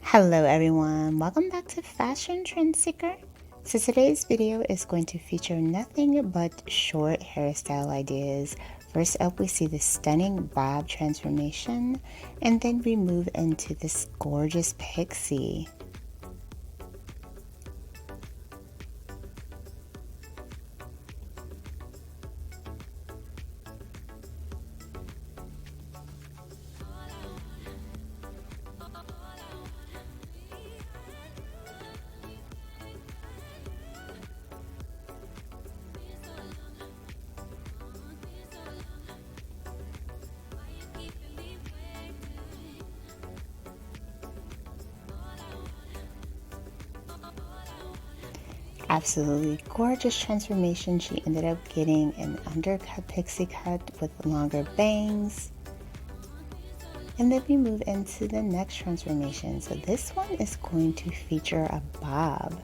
Hello everyone, welcome back to Fashion Trend Seeker. So today's video is going to feature nothing but short hairstyle ideas. First up we see the stunning bob transformation, and then we move into this gorgeous pixie. Absolutely gorgeous transformation. She ended up getting an undercut pixie cut with longer bangs. And then we move into the next transformation. So this one is going to feature a bob.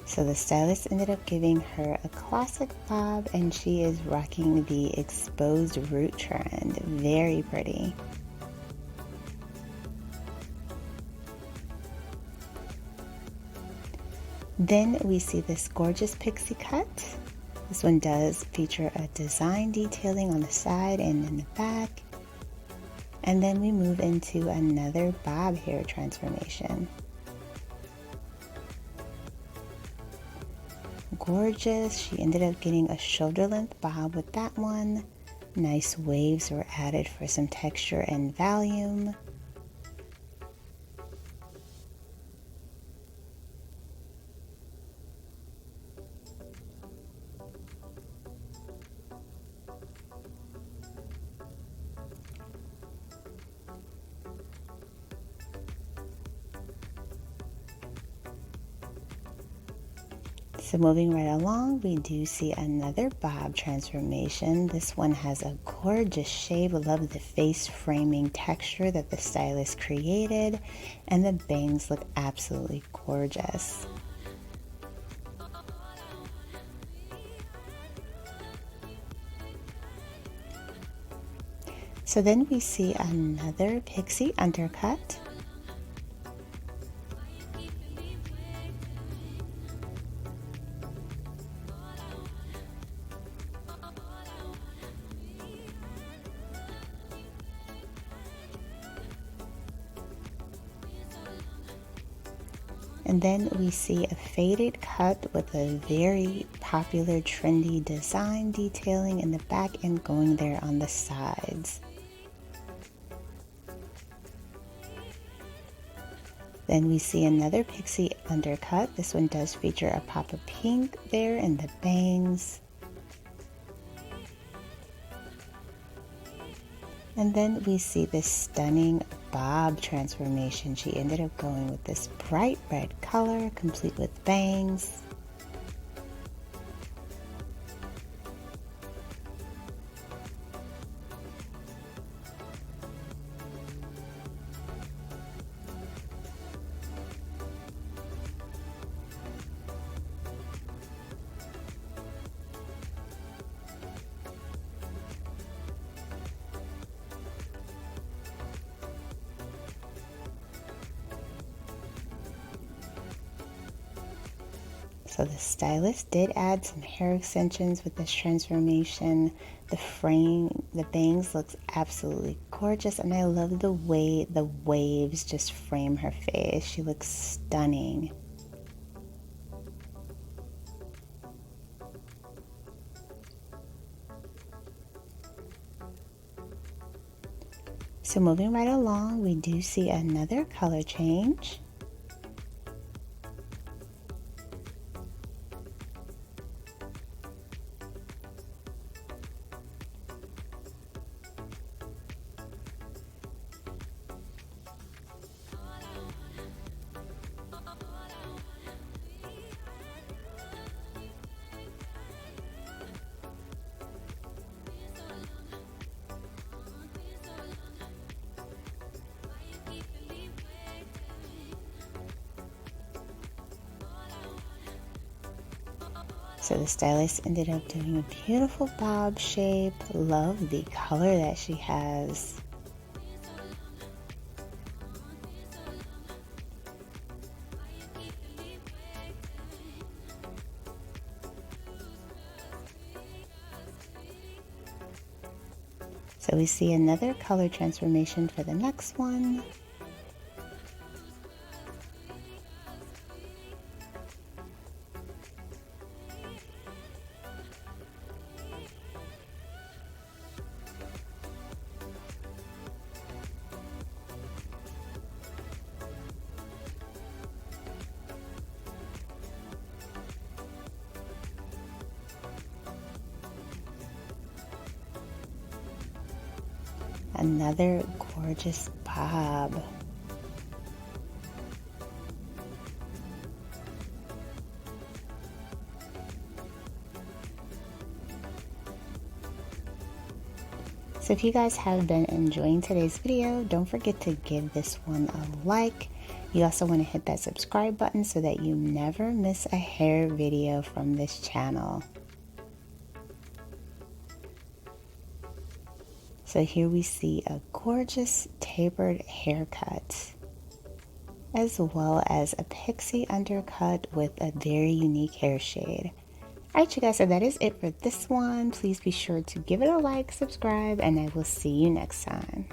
So the stylist ended up giving her a classic bob, and she is rocking the exposed root trend. Very pretty. Then we see this gorgeous pixie cut. This one does feature a design detailing on the side and in the back. And then we move into another bob hair transformation. Gorgeous. She ended up getting a shoulder length bob with that one. Nice waves were added for some texture and volume. So moving right along, we do see another bob transformation. This one has a gorgeous shape. I love the face framing texture that the stylist created, and the bangs look absolutely gorgeous. So then we see another pixie undercut. And then we see a faded cut with a very popular trendy design detailing in the back and going there on the sides. Then we see another pixie undercut. This one does feature a pop of pink there in the bangs. And then we see this stunning bob transformation. She ended up going with this bright red color, complete with bangs. So the stylist did add some hair extensions with this transformation. The bangs looks absolutely gorgeous, and I love the way the waves just frame her face. She looks stunning. So moving right along, we do see another color change. So the stylist ended up doing a beautiful bob shape. Love the color that she has. So we see another color transformation for the next one. Another gorgeous bob. So if you guys have been enjoying today's video, don't forget to give this one a like. You also want to hit that subscribe button so that you never miss a hair video from this channel. So here we see a gorgeous tapered haircut, as well as a pixie undercut with a very unique hair shade. Alright you guys, so that is it for this one. Please be sure to give it a like, subscribe, and I will see you next time.